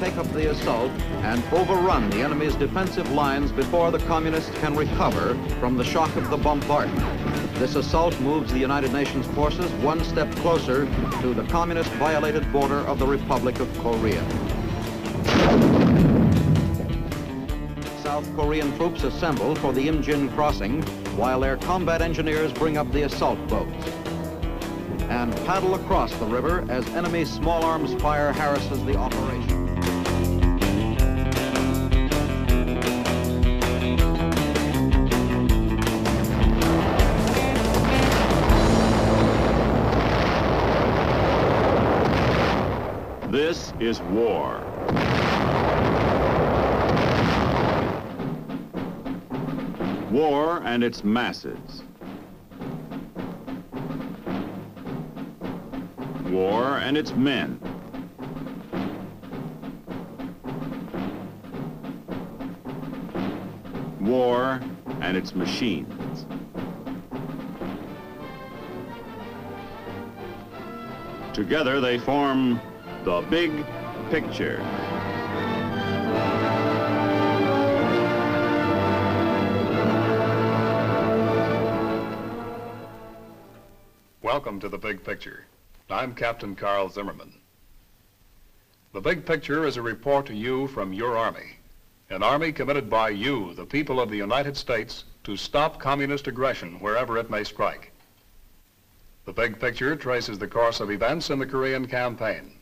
take up the assault and overrun the enemy's defensive lines before the Communists can recover from the shock of the bombardment. This assault moves the United Nations forces one step closer to the Communist-violated border of the Republic of Korea. South Korean troops assemble for the Imjin crossing while their combat engineers bring up the assault boats and paddle across the river as enemy small arms fire harasses the operation. This is war. War and its masses. War and its men. War and its machines. Together they form the big picture. Welcome to the Big Picture. I'm Captain Carl Zimmerman. The Big Picture is a report to you from your Army, an Army committed by you, the people of the United States, to stop communist aggression wherever it may strike. The Big Picture traces the course of events in the Korean campaign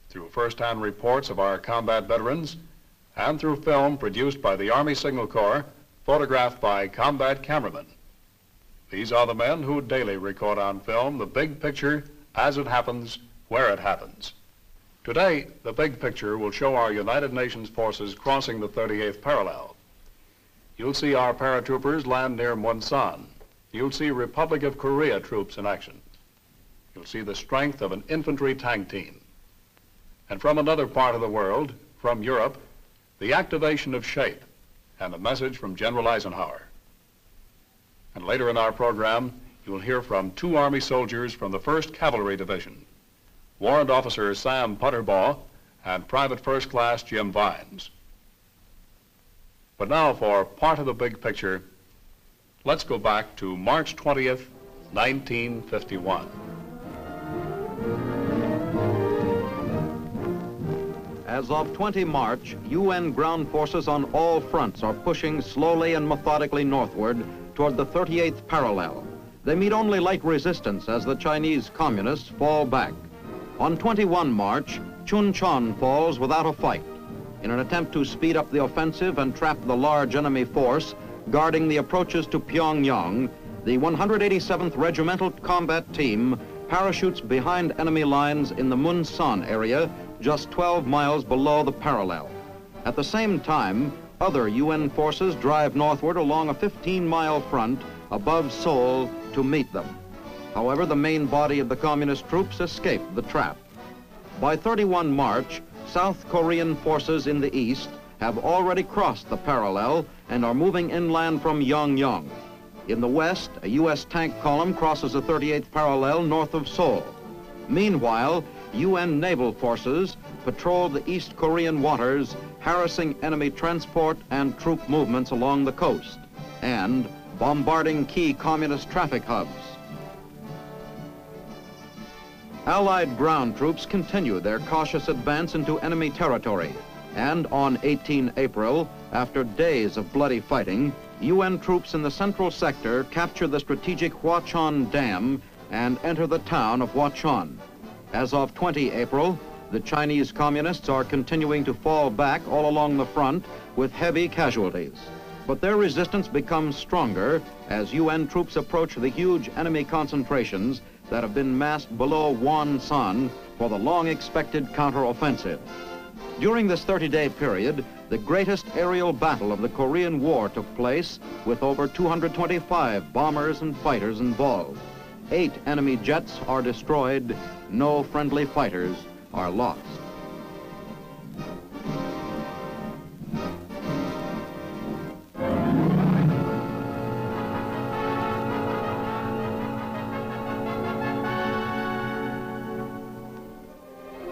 through first-hand reports of our combat veterans and through film produced by the Army Signal Corps, photographed by combat cameramen. These are the men who daily record on film the big picture as it happens, where it happens. Today, the Big Picture will show our United Nations forces crossing the 38th parallel. You'll see our paratroopers land near Monsan. You'll see Republic of Korea troops in action. You'll see the strength of an infantry tank team. And from another part of the world, from Europe, the activation of SHAPE and a message from General Eisenhower. And later in our program, you will hear from 2 Army soldiers from the 1st Cavalry Division, Warrant Officer Sam Putterbaugh and Private First Class Jim Vines. But now for part of the big picture, let's go back to March 20th, 1951. As of 20 March, UN ground forces on all fronts are pushing slowly and methodically northward toward the 38th parallel. They meet only light resistance as the Chinese communists fall back. On 21 March, Chuncheon falls without a fight. In an attempt to speed up the offensive and trap the large enemy force guarding the approaches to Pyongyang, the 187th Regimental Combat Team parachutes behind enemy lines in the Monsan area, just 12 miles below the parallel. At the same time, other UN forces drive northward along a 15-mile front above Seoul to meet them. However, the main body of the communist troops escape the trap. By 31 March, South Korean forces in the east have already crossed the parallel and are moving inland from Yongyang. In the west, a U.S. tank column crosses the 38th parallel north of Seoul. Meanwhile, UN naval forces patrol the East Korean waters, harassing enemy transport and troop movements along the coast, and bombarding key communist traffic hubs. Allied ground troops continue their cautious advance into enemy territory, and on 18 April, after days of bloody fighting, UN troops in the central sector capture the strategic Hwachon Dam and enter the town of Hwachon. As of 20 April, the Chinese communists are continuing to fall back all along the front with heavy casualties. But their resistance becomes stronger as UN troops approach the huge enemy concentrations that have been massed below Wonsan for the long-expected counteroffensive. During this 30-day period, the greatest aerial battle of the Korean War took place with over 225 bombers and fighters involved. 8 enemy jets are destroyed. No friendly fighters are lost.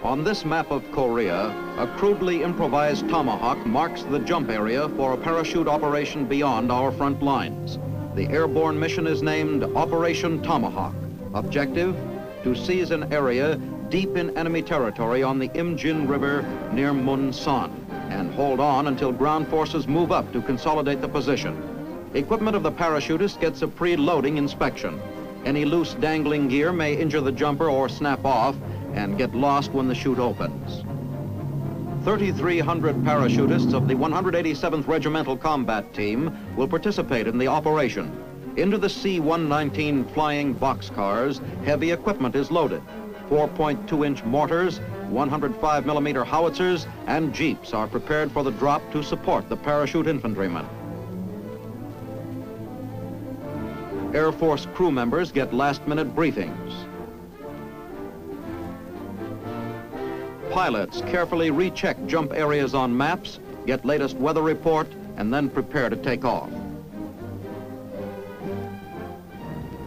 On this map of Korea, a crudely improvised Tomahawk marks the jump area for a parachute operation beyond our front lines. The airborne mission is named Operation Tomahawk. Objective, to seize an area deep in enemy territory on the Imjin River near Monsan and hold on until ground forces move up to consolidate the position. Equipment of the parachutist gets a pre-loading inspection. Any loose dangling gear may injure the jumper or snap off and get lost when the chute opens. 3,300 parachutists of the 187th Regimental Combat Team will participate in the operation. Into the C-119 flying boxcars, heavy equipment is loaded. 4.2-inch mortars, 105mm howitzers, and jeeps are prepared for the drop to support the parachute infantrymen. Air Force crew members get last-minute briefings. Pilots carefully recheck jump areas on maps, get latest weather report, and then prepare to take off.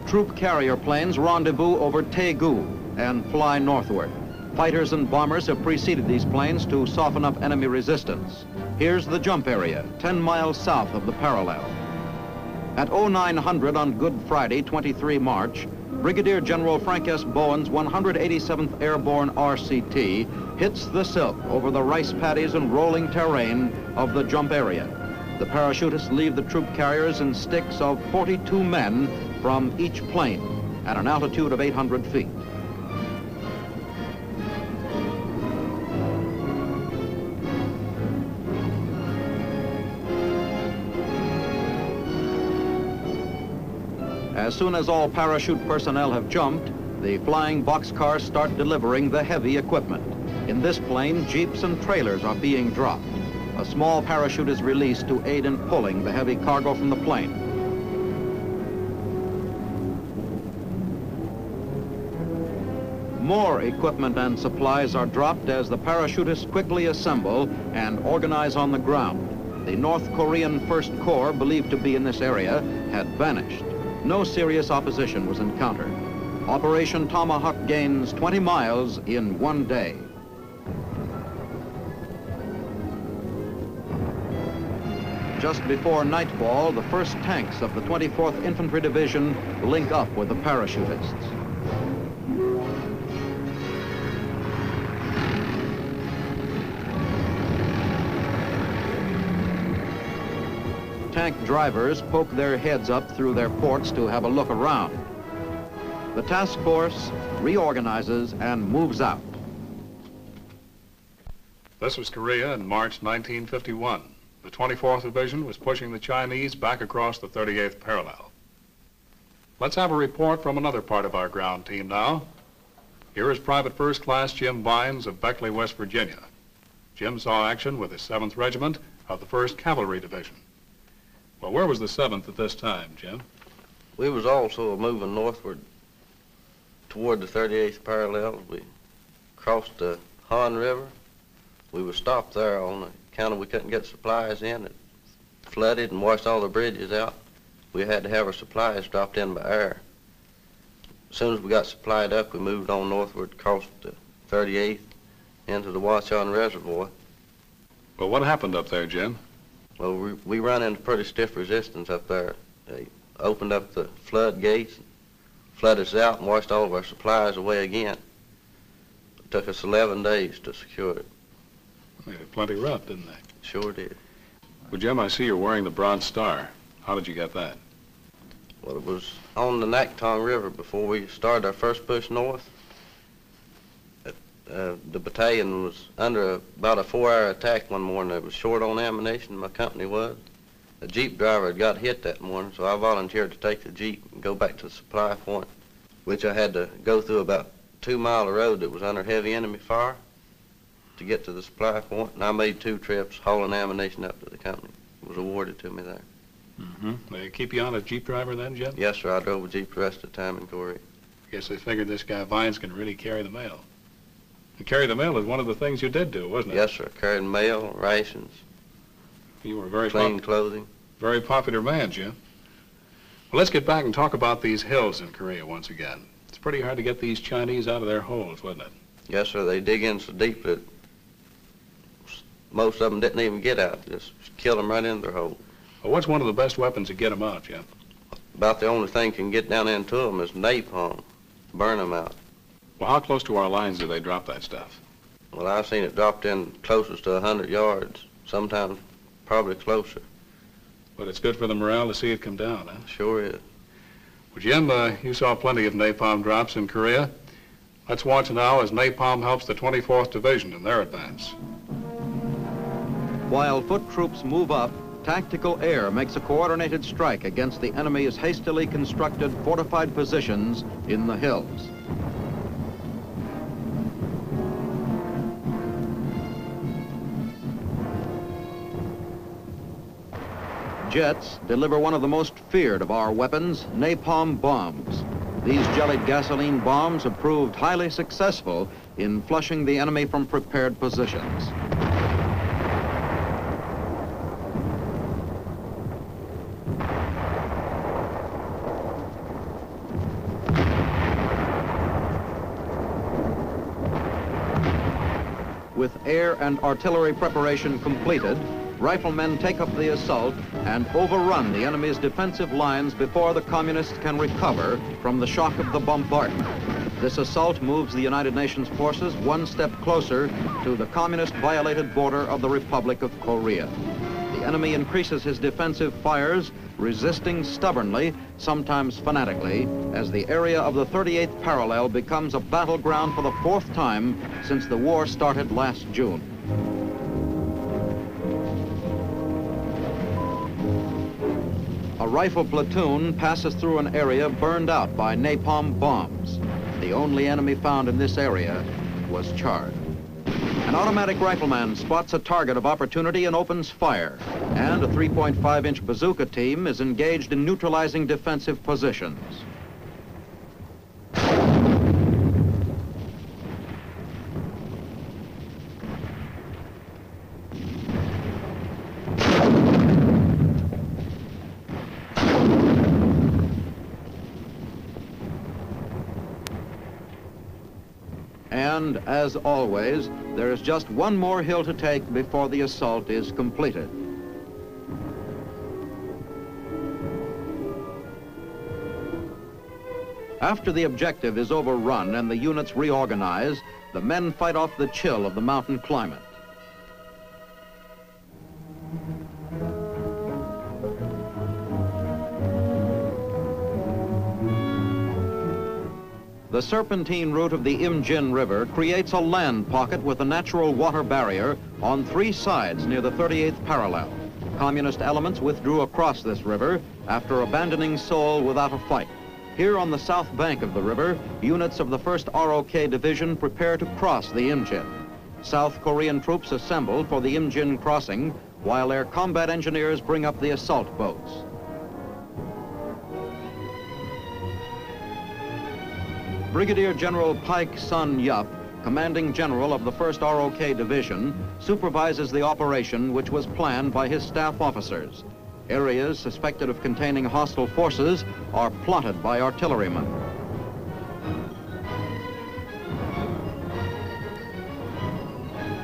Troop carrier planes rendezvous over Taegu and fly northward. Fighters and bombers have preceded these planes to soften up enemy resistance. Here's the jump area, 10 miles south of the parallel. At 0900 on Good Friday, 23 March, Brigadier General Frank S. Bowen's 187th Airborne RCT hits the silk over the rice paddies and rolling terrain of the jump area. The parachutists leave the troop carriers in sticks of 42 men from each plane at an altitude of 800 feet. As soon as all parachute personnel have jumped, the flying boxcars start delivering the heavy equipment. In this plane, jeeps and trailers are being dropped. A small parachute is released to aid in pulling the heavy cargo from the plane. More equipment and supplies are dropped as the parachutists quickly assemble and organize on the ground. The North Korean First Corps, believed to be in this area, had vanished. No serious opposition was encountered. Operation Tomahawk gains 20 miles in one day. Just before nightfall, the first tanks of the 24th Infantry Division link up with the parachutists. Tank drivers poke their heads up through their ports to have a look around. The task force reorganizes and moves out. This was Korea in March 1951. The 24th Division was pushing the Chinese back across the 38th parallel. Let's have a report from another part of our ground team now. Here is Private First Class Jim Vines of Beckley, West Virginia. Jim saw action with the 7th Regiment of the 1st Cavalry Division. Well, where was the 7th at this time, Jim? We was also moving northward toward the 38th parallel. We crossed the Han River. We were stopped there on account of we couldn't get supplies in. It flooded and washed all the bridges out. We had to have our supplies dropped in by air. As soon as we got supplied up, we moved on northward, crossed the 38th into the Watchon Reservoir. Well, what happened up there, Jim? Well, we run into pretty stiff resistance up there. They opened up the floodgates, flooded us out, and washed all of our supplies away again. It took us 11 days to secure it. They made it plenty rough, didn't they? Sure did. Well, Jim, I see you're wearing the Bronze Star. How did you get that? Well, it was on the Nakhtong River before we started our first push north. The battalion was under about a 4-hour attack one morning. It was short on ammunition, my company was. The Jeep driver had got hit that morning, so I volunteered to take the Jeep and go back to the supply point, which I had to go through about 2 miles of road that was under heavy enemy fire to get to the supply point, and I made 2 trips hauling ammunition up to the company. It was awarded to me there. Mm-hmm. They keep you on as Jeep driver then, Jim? Yes, sir. I drove a Jeep the rest of the time in Korea. Guess they figured this guy Vines can really carry the mail. And carry the mail is one of the things you did do, wasn't it? Yes, sir. Carried mail, rations, You were a very clean clothing. very popular man, Jim. Well, let's get back and talk about these hills in Korea once again. It's pretty hard to get these Chinese out of their holes, wasn't it? Yes, sir. They dig in so deep that most of them didn't even get out. Just killed them right in their hole. Well, what's one of the best weapons to get them out, Jim? About the only thing can get down into them is napalm. Burn them out. Well, how close to our lines do they drop that stuff? Well, I've seen it dropped in closest to 100 yards, sometimes probably closer. But it's good for the morale to see it come down, huh? Sure is. Well, Jim, you saw plenty of napalm drops in Korea. Let's watch now as napalm helps the 24th Division in their advance. While foot troops move up, tactical air makes a coordinated strike against the enemy's hastily constructed fortified positions in the hills. Jets deliver one of the most feared of our weapons, napalm bombs. These jellied gasoline bombs have proved highly successful in flushing the enemy from prepared positions. With air and artillery preparation completed, riflemen take up the assault and overrun the enemy's defensive lines before the Communists can recover from the shock of the bombardment. This assault moves the United Nations forces one step closer to the Communist-violated border of the Republic of Korea. The enemy increases his defensive fires, resisting stubbornly, sometimes fanatically, as the area of the 38th parallel becomes a battleground for the fourth time since the war started last June. A rifle platoon passes through an area burned out by napalm bombs. The only enemy found in this area was charred. An automatic rifleman spots a target of opportunity and opens fire, and a 3.5-inch bazooka team is engaged in neutralizing defensive positions. And, as always, there is just one more hill to take before the assault is completed. After the objective is overrun and the units reorganize, the men fight off the chill of the mountain climate. The serpentine route of the Imjin River creates a land pocket with a natural water barrier on three sides near the 38th parallel. Communist elements withdrew across this river after abandoning Seoul without a fight. Here on the south bank of the river, units of the 1st ROK Division prepare to cross the Imjin. South Korean troops assemble for the Imjin crossing, while their combat engineers bring up the assault boats. Brigadier General Paik Sun-yup, commanding general of the 1st ROK Division, supervises the operation which was planned by his staff officers. Areas suspected of containing hostile forces are plotted by artillerymen.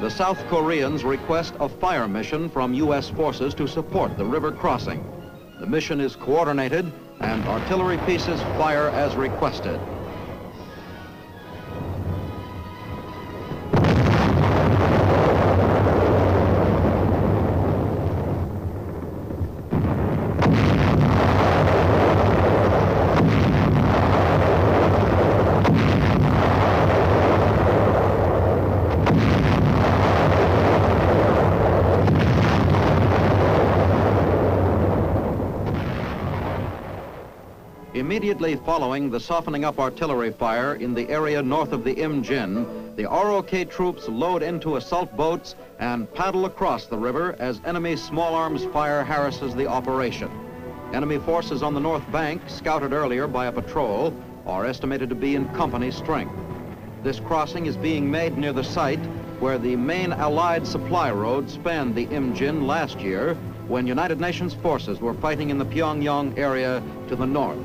The South Koreans request a fire mission from U.S. forces to support the river crossing. The mission is coordinated and artillery pieces fire as requested. Immediately following the softening up artillery fire in the area north of the Imjin, the ROK troops load into assault boats and paddle across the river as enemy small arms fire harasses the operation. Enemy forces on the north bank, scouted earlier by a patrol, are estimated to be in company strength. This crossing is being made near the site where the main Allied supply road spanned the Imjin last year when United Nations forces were fighting in the Pyongyang area to the north.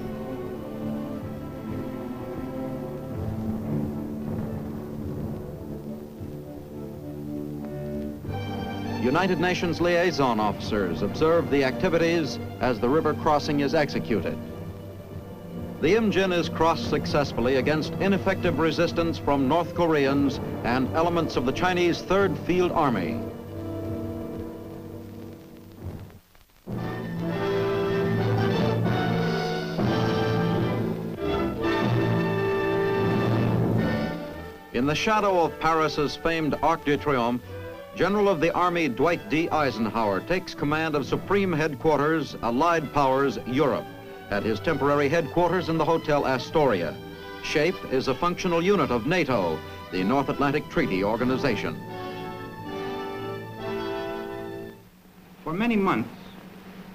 United Nations liaison officers observe the activities as the river crossing is executed. The Imjin is crossed successfully against ineffective resistance from North Koreans and elements of the Chinese 3rd Field Army. In the shadow of Paris's famed Arc de Triomphe, General of the Army Dwight D. Eisenhower takes command of Supreme Headquarters, Allied Powers, Europe, at his temporary headquarters in the Hotel Astoria. SHAPE is a functional unit of NATO, the North Atlantic Treaty Organization. For many months,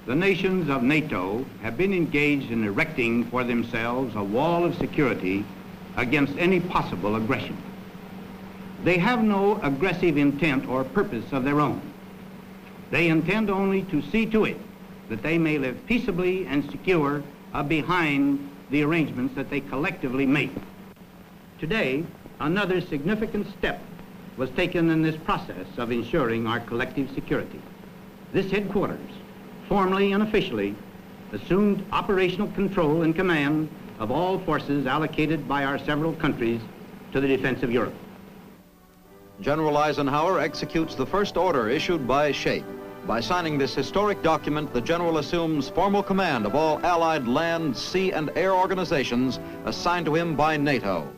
the nations of NATO have been engaged in erecting for themselves a wall of security against any possible aggression. They have no aggressive intent or purpose of their own. They intend only to see to it that they may live peaceably and secure behind the arrangements that they collectively make. Today, another significant step was taken in this process of ensuring our collective security. This headquarters, formally and officially, assumed operational control and command of all forces allocated by our several countries to the defense of Europe. General Eisenhower executes the first order issued by SHAPE. By signing this historic document, the general assumes formal command of all Allied land, sea, and air organizations assigned to him by NATO.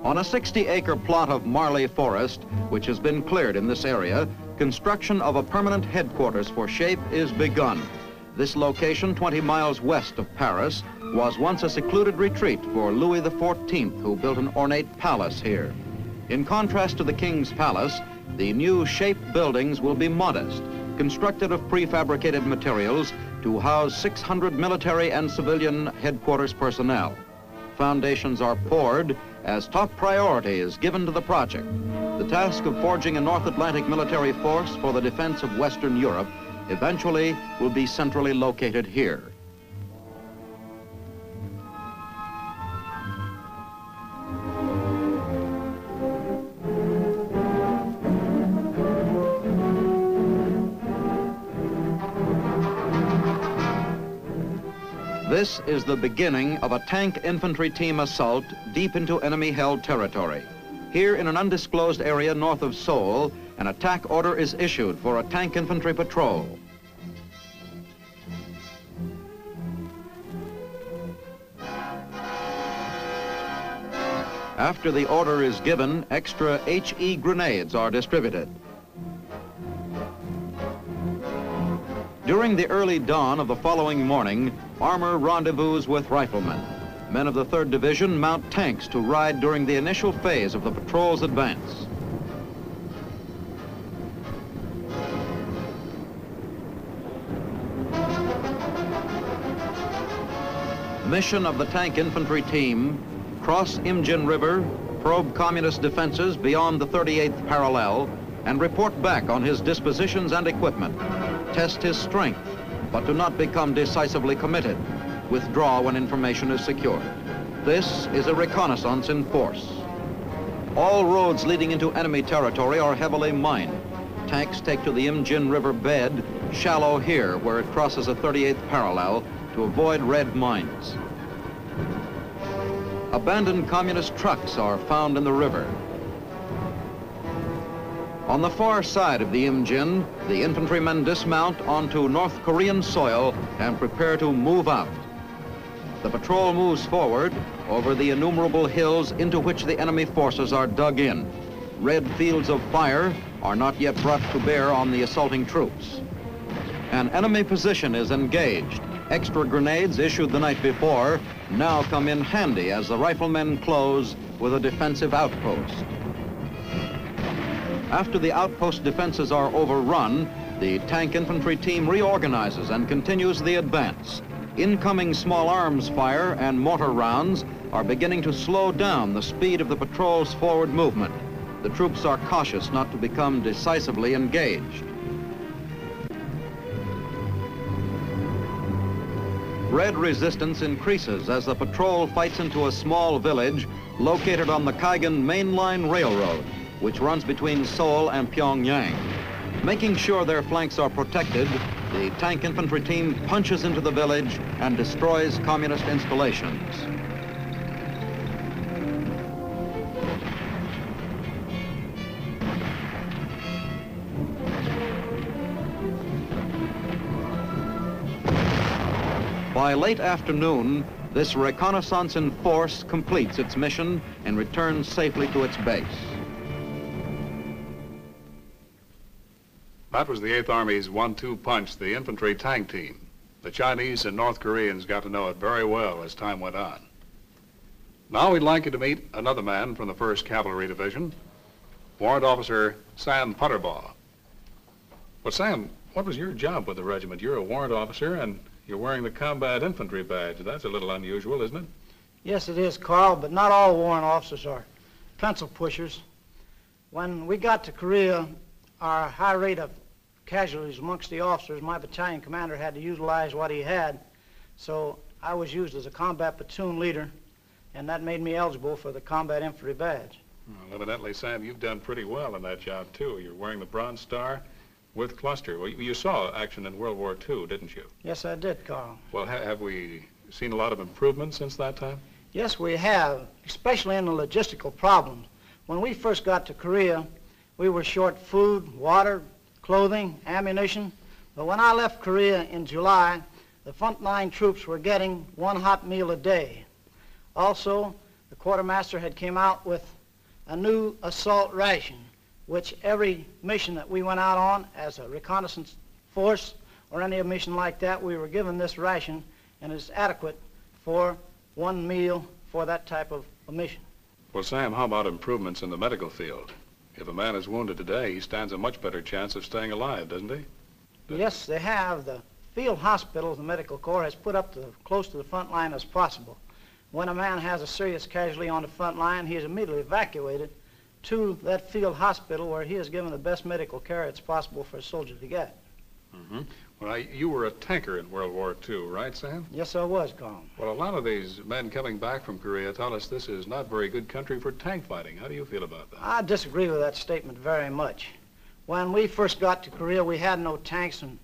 On a 60-acre plot of Marley Forest, which has been cleared in this area, construction of a permanent headquarters for SHAPE is begun. This location, 20 miles west of Paris, was once a secluded retreat for Louis XIV, who built an ornate palace here. In contrast to the King's Palace, the new SHAPE buildings will be modest, constructed of prefabricated materials to house 600 military and civilian headquarters personnel. Foundations are poured as top priority is given to the project. The task of forging a North Atlantic military force for the defense of Western Europe eventually will be centrally located here. This is the beginning of a tank infantry team assault deep into enemy-held territory. Here in an undisclosed area north of Seoul, an attack order is issued for a tank infantry patrol. After the order is given, extra HE grenades are distributed. During the early dawn of the following morning, armor rendezvous with riflemen. Men of the 3rd Division mount tanks to ride during the initial phase of the patrol's advance. Mission of the tank infantry team: cross Imjin River, probe communist defenses beyond the 38th parallel, and report back on his dispositions and equipment. Test his strength, but do not become decisively committed. Withdraw when information is secured. This is a reconnaissance in force. All roads leading into enemy territory are heavily mined. Tanks take to the Imjin River bed, shallow here where it crosses a 38th parallel, to avoid red mines. Abandoned communist trucks are found in the river. On the far side of the Imjin, the infantrymen dismount onto North Korean soil and prepare to move out. The patrol moves forward over the innumerable hills into which the enemy forces are dug in. Red fields of fire are not yet brought to bear on the assaulting troops. An enemy position is engaged. Extra grenades issued the night before now come in handy as the riflemen close with a defensive outpost. After the outpost defenses are overrun, the tank infantry team reorganizes and continues the advance. Incoming small arms fire and mortar rounds are beginning to slow down the speed of the patrol's forward movement. The troops are cautious not to become decisively engaged. Red resistance increases as the patrol fights into a small village located on the Kaigan Main Line Railroad. which runs between Seoul and Pyongyang. Making sure their flanks are protected, the tank infantry team punches into the village and destroys communist installations. By late afternoon, this reconnaissance in force completes its mission and returns safely to its base. That was the 8th Army's 1-2 punch, the infantry tank team. The Chinese and North Koreans got to know it very well as time went on. Now we'd like you to meet another man from the 1st Cavalry Division, Warrant Officer Sam Putterbaugh. Well, Sam, what was your job with the regiment? You're a warrant officer and you're wearing the combat infantry badge. That's a little unusual, isn't it? Yes, it is, Carl, but not all warrant officers are pencil pushers. When we got to Korea, our high rate of casualties amongst the officers, my battalion commander had to utilize what he had. So I was used as a combat platoon leader, and that made me eligible for the combat infantry badge. Well, evidently, Sam, you've done pretty well in that job, too. You're wearing the Bronze Star with cluster. Well, you saw action in World War II, didn't you? Yes, I did, Carl. Well, have we seen a lot of improvement since that time? Yes, we have, especially in the logistical problems. When we first got to Korea, we were short food, water, clothing, ammunition. But when I left Korea in July, the frontline troops were getting one hot meal a day. Also, the quartermaster had came out with a new assault ration, which every mission that we went out on as a reconnaissance force or any mission like that, we were given this ration, and it's adequate for one meal for that type of a mission. Well, Sam, how about improvements in the medical field? If a man is wounded today, he stands a much better chance of staying alive, doesn't he? Yes, they have. The field hospital, the medical corps, has put up close to the front line as possible. When a man has a serious casualty on the front line, he is immediately evacuated to that field hospital where he is given the best medical care it's possible for a soldier to get. Mm-hmm. Well, you were a tanker in World War II, right, Sam? Yes, I was, Carl. Well, a lot of these men coming back from Korea tell us this is not very good country for tank fighting. How do you feel about that? I disagree with that statement very much. When we first got to Korea, we had no tanks, and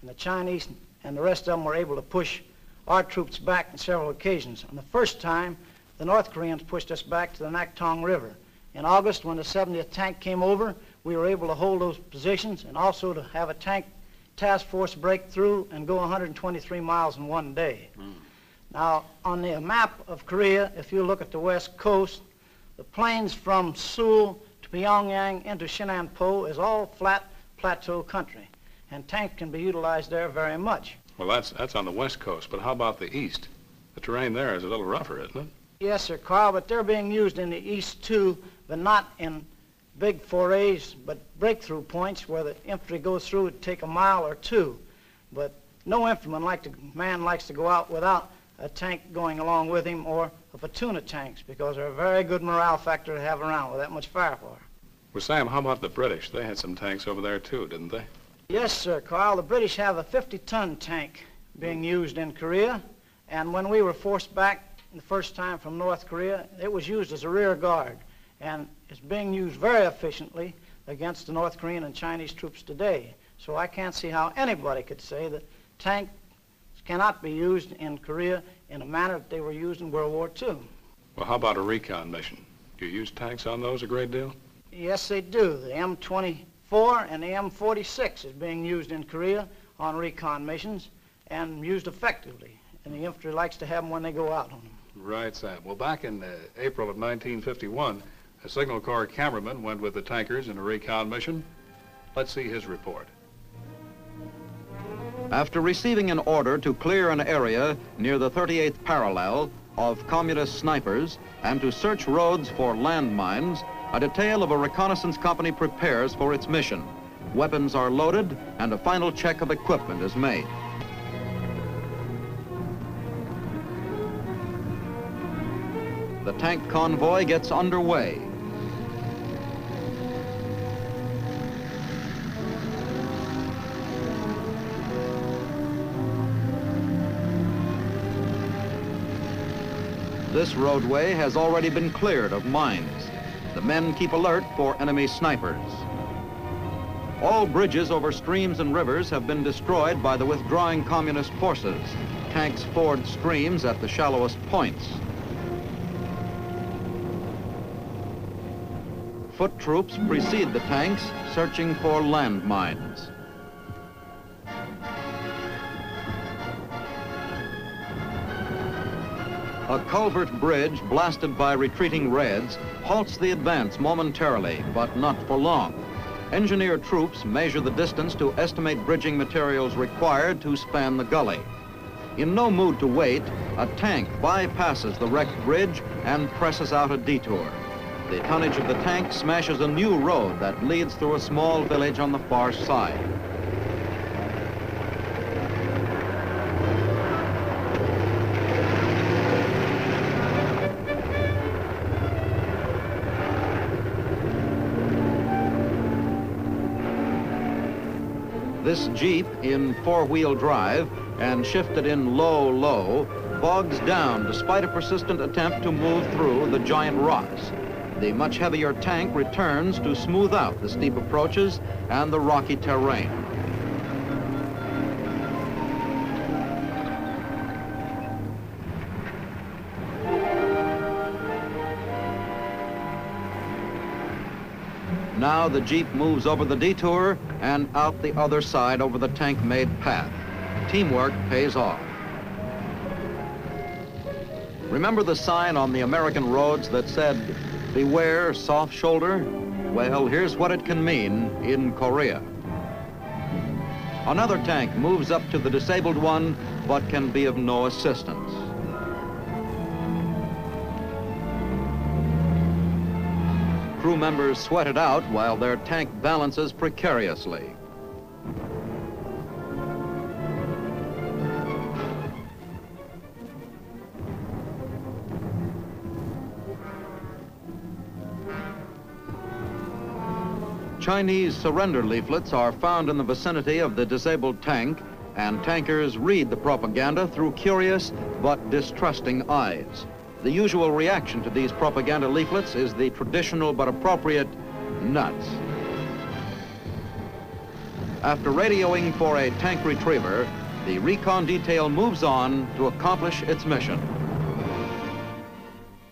the Chinese and the rest of them were able to push our troops back on several occasions. On the first time, the North Koreans pushed us back to the Napalm River. In August, when the 70th tank came over, we were able to hold those positions and also to have a tank task force break through and go 123 miles in one day. Now, on the map of Korea, if you look at the west coast, the plains from Seoul to Pyongyang into Shinanpo is all flat plateau country, and tanks can be utilized there very much. Well, that's on the west coast, but how about the east? The terrain there is a little rougher, isn't it? Yes, sir, Carl, but they're being used in the east too, but not in big forays, but breakthrough points where the infantry goes through. It'd take a mile or two, but no infantryman likes to go out without a tank going along with him or a platoon of tanks, because they're a very good morale factor to have around with that much firepower. Well, Sam, how about the British? They had some tanks over there too, didn't they? Yes, sir, Carl. The British have a 50-ton tank being used in Korea, and when we were forced back the first time from North Korea, it was used as a rear guard, and it's being used very efficiently against the North Korean and Chinese troops today. So I can't see how anybody could say that tanks cannot be used in Korea in a manner that they were used in World War II. Well, how about a recon mission? Do you use tanks on those a great deal? Yes, they do. The M24 and the M46 is being used in Korea on recon missions and used effectively, and the infantry likes to have them when they go out on them. Right, Sam. Well, back in April of 1951, a Signal Corps cameraman went with the tankers in a recon mission. Let's see his report. After receiving an order to clear an area near the 38th parallel of communist snipers and to search roads for landmines, a detail of a reconnaissance company prepares for its mission. Weapons are loaded and a final check of equipment is made. The tank convoy gets underway. This roadway has already been cleared of mines. The men keep alert for enemy snipers. All bridges over streams and rivers have been destroyed by the withdrawing communist forces. Tanks ford streams at the shallowest points. Foot troops precede the tanks, searching for landmines. A culvert bridge blasted by retreating Reds halts the advance momentarily, but not for long. Engineer troops measure the distance to estimate bridging materials required to span the gully. In no mood to wait, a tank bypasses the wrecked bridge and presses out a detour. The tonnage of the tank smashes a new road that leads through a small village on the far side. This Jeep, in four-wheel drive and shifted in low, bogs down despite a persistent attempt to move through the giant rocks. The much heavier tank returns to smooth out the steep approaches and the rocky terrain. Now the Jeep moves over the detour and out the other side over the tank-made path. Teamwork pays off. Remember the sign on the American roads that said, "Beware soft shoulder"? Well, here's what it can mean in Korea. Another tank moves up to the disabled one, but can be of no assistance. Crew members sweat it out while their tank balances precariously. Chinese surrender leaflets are found in the vicinity of the disabled tank, and tankers read the propaganda through curious but distrusting eyes. The usual reaction to these propaganda leaflets is the traditional but appropriate nuts. After radioing for a tank retriever, the recon detail moves on to accomplish its mission.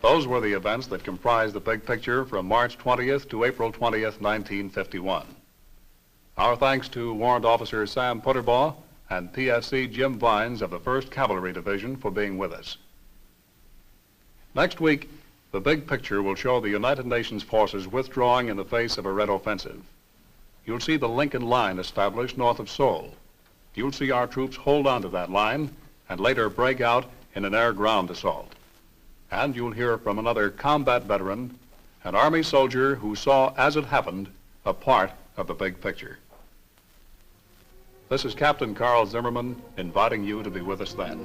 Those were the events that comprised the big picture from March 20th to April 20th, 1951. Our thanks to Warrant Officer Sam Putterbaugh and PSC Jim Vines of the 1st Cavalry Division for being with us. Next week, the big picture will show the United Nations forces withdrawing in the face of a Red offensive. You'll see the Lincoln Line established north of Seoul. You'll see our troops hold on to that line and later break out in an air-ground assault. And you'll hear from another combat veteran, an Army soldier who saw, as it happened, a part of the big picture. This is Captain Carl Zimmerman inviting you to be with us then.